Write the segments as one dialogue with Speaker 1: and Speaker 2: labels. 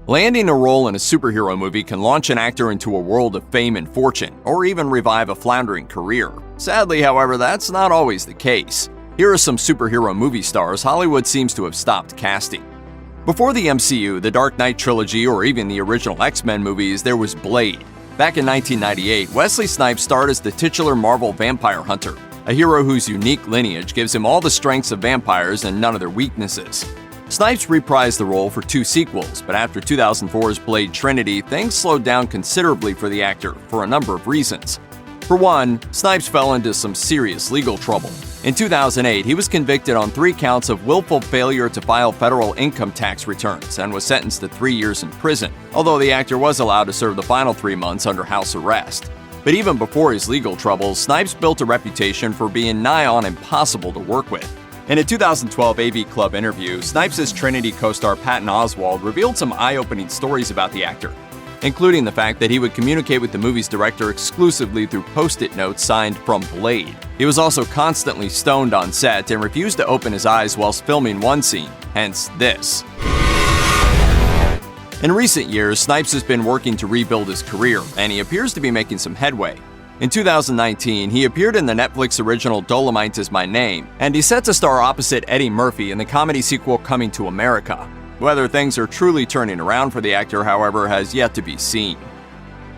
Speaker 1: Landing a role in a superhero movie can launch an actor into a world of fame and fortune, or even revive a floundering career. Sadly, however, that's not always the case. Here are some superhero movie stars Hollywood seems to have stopped casting. Before the MCU, the Dark Knight trilogy, or even the original X-Men movies, there was Blade. Back in 1998, Wesley Snipes starred as the titular Marvel vampire hunter, a hero whose unique lineage gives him all the strengths of vampires and none of their weaknesses. Snipes reprised the role for 2 sequels, but after 2004's Blade Trinity, things slowed down considerably for the actor for a number of reasons. For one, Snipes fell into some serious legal trouble. In 2008, he was convicted on 3 counts of willful failure to file federal income tax returns and was sentenced to 3 years in prison, although the actor was allowed to serve the final 3 months under house arrest. But even before his legal troubles, Snipes built a reputation for being nigh on impossible to work with. In a 2012 AV Club interview, Snipes' Trinity co-star Patton Oswalt revealed some eye-opening stories about the actor, including the fact that he would communicate with the movie's director exclusively through post-it notes signed "From Blade." He was also constantly stoned on set and refused to open his eyes whilst filming one scene, hence this. In recent years, Snipes has been working to rebuild his career, and he appears to be making some headway. In 2019, he appeared in the Netflix original Dolomite Is My Name, and he's set to star opposite Eddie Murphy in the comedy sequel Coming to America. Whether things are truly turning around for the actor, however, has yet to be seen.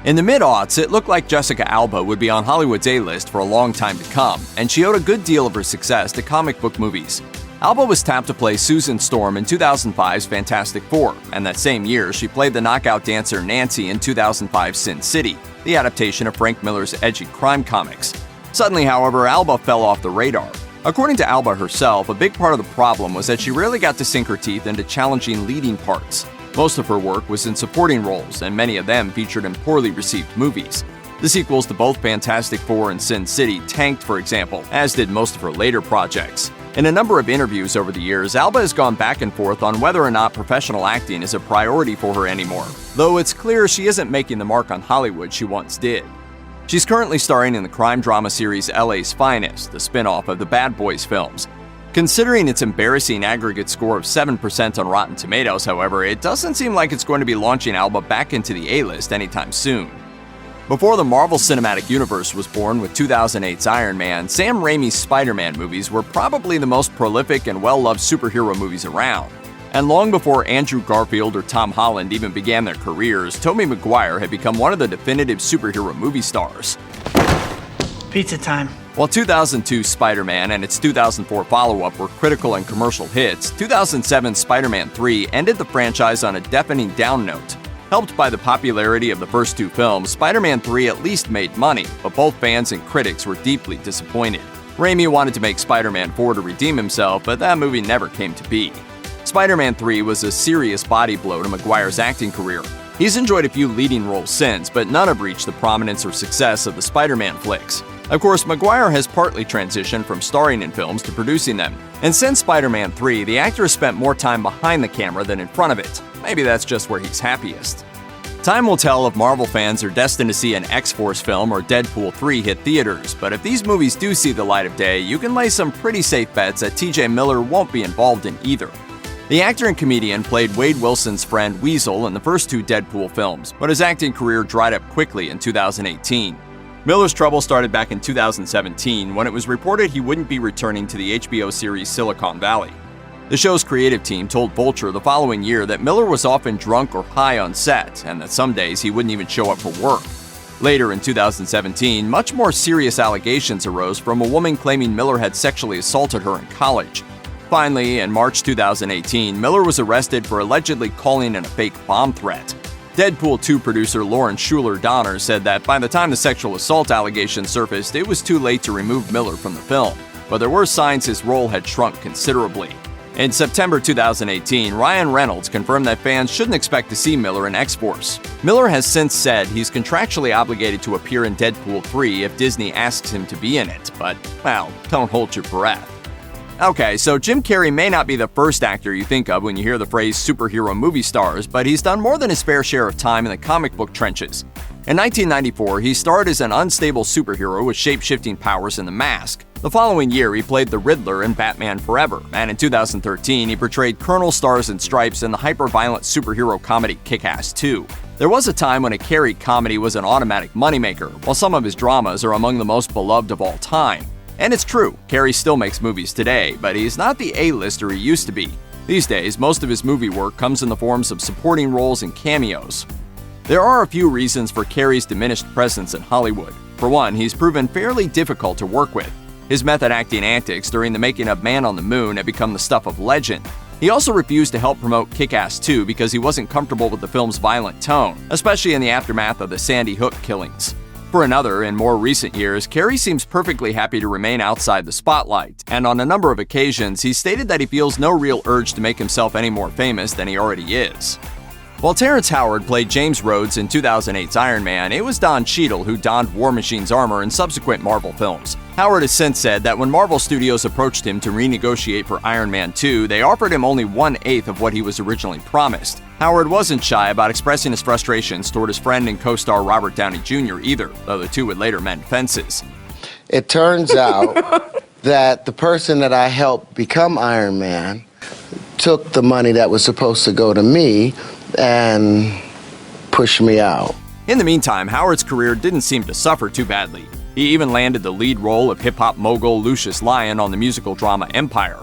Speaker 1: In the mid-aughts, it looked like Jessica Alba would be on Hollywood's A-list for a long time to come, and she owed a good deal of her success to comic book movies. Alba was tapped to play Susan Storm in 2005's Fantastic Four, and that same year, she played the knockout dancer Nancy in 2005's Sin City, the adaptation of Frank Miller's edgy crime comics. Suddenly, however, Alba fell off the radar. According to Alba herself, a big part of the problem was that she rarely got to sink her teeth into challenging leading parts. Most of her work was in supporting roles, and many of them featured in poorly received movies. The sequels to both Fantastic Four and Sin City tanked, for example, as did most of her later projects. In a number of interviews over the years, Alba has gone back and forth on whether or not professional acting is a priority for her anymore, though it's clear she isn't making the mark on Hollywood she once did. She's currently starring in the crime drama series LA's Finest, the spin-off of the Bad Boys films. Considering its embarrassing aggregate score of 7% on Rotten Tomatoes, however, it doesn't seem like it's going to be launching Alba back into the A-list anytime soon. Before the Marvel Cinematic Universe was born with 2008's Iron Man, Sam Raimi's Spider-Man movies were probably the most prolific and well-loved superhero movies around. And long before Andrew Garfield or Tom Holland even began their careers, Tobey Maguire had become one of the definitive superhero movie stars.
Speaker 2: Pizza time.
Speaker 1: While 2002's Spider-Man and its 2004 follow-up were critical and commercial hits, 2007's Spider-Man 3 ended the franchise on a deafening down note. Helped by the popularity of the first 2 films, Spider-Man 3 at least made money, but both fans and critics were deeply disappointed. Raimi wanted to make Spider-Man 4 to redeem himself, but that movie never came to be. Spider-Man 3 was a serious body blow to Maguire's acting career. He's enjoyed a few leading roles since, but none have reached the prominence or success of the Spider-Man flicks. Of course, Maguire has partly transitioned from starring in films to producing them, and since Spider-Man 3, the actor has spent more time behind the camera than in front of it. Maybe that's just where he's happiest. Time will tell if Marvel fans are destined to see an X-Force film or Deadpool 3 hit theaters, but if these movies do see the light of day, you can lay some pretty safe bets that TJ Miller won't be involved in either. The actor and comedian played Wade Wilson's friend Weasel in the first 2 Deadpool films, but his acting career dried up quickly in 2018. Miller's trouble started back in 2017 when it was reported he wouldn't be returning to the HBO series Silicon Valley. The show's creative team told Vulture the following year that Miller was often drunk or high on set, and that some days he wouldn't even show up for work. Later in 2017, much more serious allegations arose from a woman claiming Miller had sexually assaulted her in college. Finally, in March 2018, Miller was arrested for allegedly calling in a fake bomb threat. Deadpool 2 producer Lauren Schuler Donner said that by the time the sexual assault allegations surfaced, it was too late to remove Miller from the film, but there were signs his role had shrunk considerably. In September 2018, Ryan Reynolds confirmed that fans shouldn't expect to see Miller in X-Force. Miller has since said he's contractually obligated to appear in Deadpool 3 if Disney asks him to be in it, but, well, don't hold your breath. Okay, so Jim Carrey may not be the first actor you think of when you hear the phrase superhero movie stars, but he's done more than his fair share of time in the comic book trenches. In 1994, he starred as an unstable superhero with shape-shifting powers in The Mask. The following year, he played the Riddler in Batman Forever, and in 2013, he portrayed Colonel Stars and Stripes in the hyper-violent superhero comedy Kick-Ass 2. There was a time when a Carrey comedy was an automatic moneymaker, while some of his dramas are among the most beloved of all time. And it's true, Carrey still makes movies today, but he's not the A-lister he used to be. These days, most of his movie work comes in the forms of supporting roles and cameos. There are a few reasons for Carrey's diminished presence in Hollywood. For one, he's proven fairly difficult to work with. His method acting antics during the making of Man on the Moon have become the stuff of legend. He also refused to help promote Kick-Ass 2 because he wasn't comfortable with the film's violent tone, especially in the aftermath of the Sandy Hook killings. For another, in more recent years, Carrey seems perfectly happy to remain outside the spotlight, and on a number of occasions, he stated that he feels no real urge to make himself any more famous than he already is. While Terrence Howard played James Rhodes in 2008's Iron Man, it was Don Cheadle who donned War Machine's armor in subsequent Marvel films. Howard has since said that when Marvel Studios approached him to renegotiate for Iron Man 2, they offered him only 1/8 of what he was originally promised. Howard wasn't shy about expressing his frustrations toward his friend and co-star Robert Downey Jr. either, though the two would later mend fences.
Speaker 3: It turns out that the person that I helped become Iron Man took the money that was supposed to go to me and pushed me out.
Speaker 1: In the meantime, Howard's career didn't seem to suffer too badly. He even landed the lead role of hip-hop mogul Lucius Lyon on the musical drama Empire.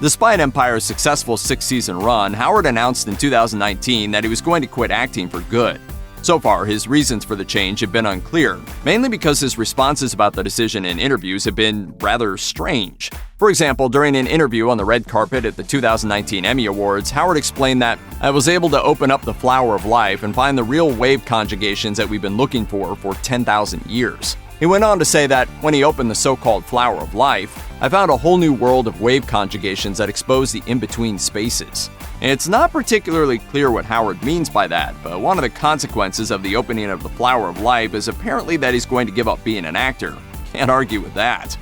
Speaker 1: Despite Empire's successful 6-season run, Howard announced in 2019 that he was going to quit acting for good. So far, his reasons for the change have been unclear, mainly because his responses about the decision in interviews have been rather strange. For example, during an interview on the red carpet at the 2019 Emmy Awards, Howard explained that, "I was able to open up the flower of life and find the real wave conjugations that we've been looking for 10,000 years. He went on to say that, when he opened the so-called flower of life, I found a whole new world of wave conjugations that expose the in-between spaces. It's not particularly clear what Howard means by that, but one of the consequences of the opening of the flower of life is apparently that he's going to give up being an actor. Can't argue with that.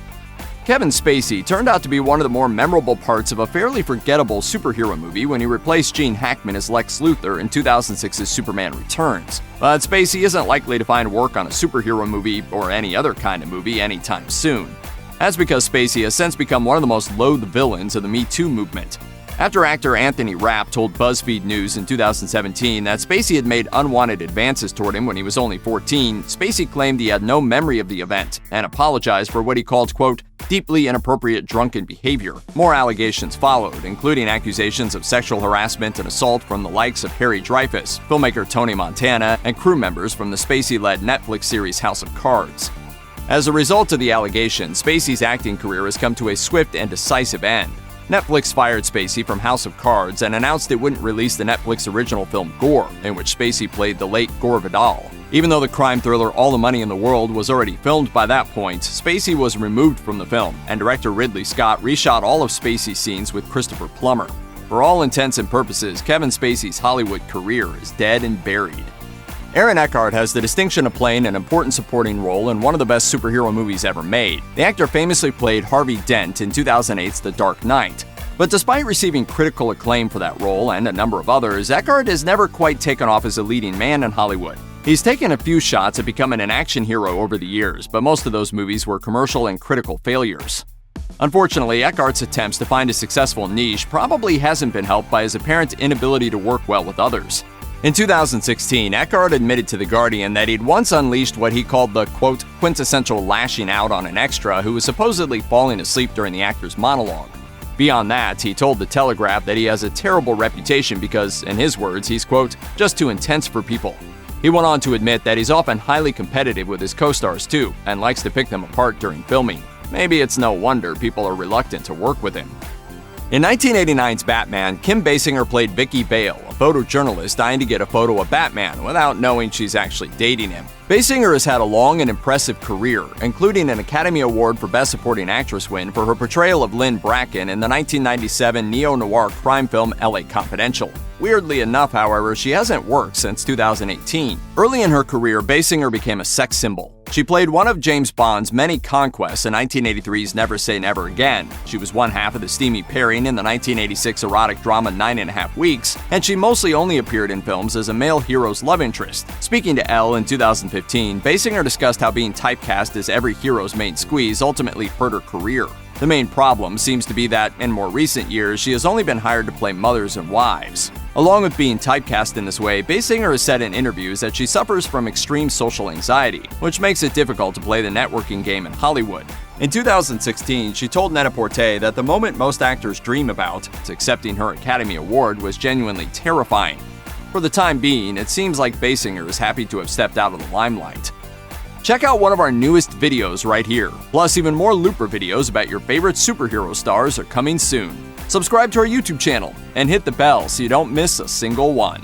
Speaker 1: Kevin Spacey turned out to be one of the more memorable parts of a fairly forgettable superhero movie when he replaced Gene Hackman as Lex Luthor in 2006's Superman Returns. But Spacey isn't likely to find work on a superhero movie or any other kind of movie anytime soon. That's because Spacey has since become one of the most loathed villains of the Me Too movement. After actor Anthony Rapp told BuzzFeed News in 2017 that Spacey had made unwanted advances toward him when he was only 14, Spacey claimed he had no memory of the event and apologized for what he called, quote, deeply inappropriate drunken behavior. More allegations followed, including accusations of sexual harassment and assault from the likes of Harry Dreyfus, filmmaker Tony Montana, and crew members from the Spacey-led Netflix series House of Cards. As a result of the allegations, Spacey's acting career has come to a swift and decisive end. Netflix fired Spacey from House of Cards and announced it wouldn't release the Netflix original film Gore, in which Spacey played the late Gore Vidal. Even though the crime thriller All the Money in the World was already filmed by that point, Spacey was removed from the film, and director Ridley Scott reshot all of Spacey's scenes with Christopher Plummer. For all intents and purposes, Kevin Spacey's Hollywood career is dead and buried. Aaron Eckhart has the distinction of playing an important supporting role in one of the best superhero movies ever made. The actor famously played Harvey Dent in 2008's The Dark Knight. But despite receiving critical acclaim for that role and a number of others, Eckhart has never quite taken off as a leading man in Hollywood. He's taken a few shots at becoming an action hero over the years, but most of those movies were commercial and critical failures. Unfortunately, Eckhart's attempts to find a successful niche probably hasn't been helped by his apparent inability to work well with others. In 2016, Eckhart admitted to The Guardian that he'd once unleashed what he called the, quote, quintessential lashing out on an extra who was supposedly falling asleep during the actor's monologue. Beyond that, he told The Telegraph that he has a terrible reputation because, in his words, he's, quote, just too intense for people. He went on to admit that he's often highly competitive with his co-stars too, and likes to pick them apart during filming. Maybe it's no wonder people are reluctant to work with him. In 1989's Batman, Kim Basinger played Vicky Vale, a photojournalist dying to get a photo of Batman without knowing she's actually dating him. Basinger has had a long and impressive career, including an Academy Award for Best Supporting Actress win for her portrayal of Lynn Bracken in the 1997 neo-noir crime film LA Confidential. Weirdly enough, however, she hasn't worked since 2018. Early in her career, Basinger became a sex symbol. She played one of James Bond's many conquests in 1983's Never Say Never Again. She was one half of the steamy pairing in the 1986 erotic drama 9.5 Weeks, and she mostly only appeared in films as a male hero's love interest. Speaking to Elle in 2015, Basinger discussed how being typecast as every hero's main squeeze ultimately hurt her career. The main problem seems to be that, in more recent years, she has only been hired to play mothers and wives. Along with being typecast in this way, Basinger has said in interviews that she suffers from extreme social anxiety, which makes it difficult to play the networking game in Hollywood. In 2016, she told Net-a-Porter that the moment most actors dream about, accepting her Academy Award, was genuinely terrifying. For the time being, it seems like Basinger is happy to have stepped out of the limelight. Check out one of our newest videos right here. Plus, even more Looper videos about your favorite superhero stars are coming soon. Subscribe to our YouTube channel and hit the bell so you don't miss a single one.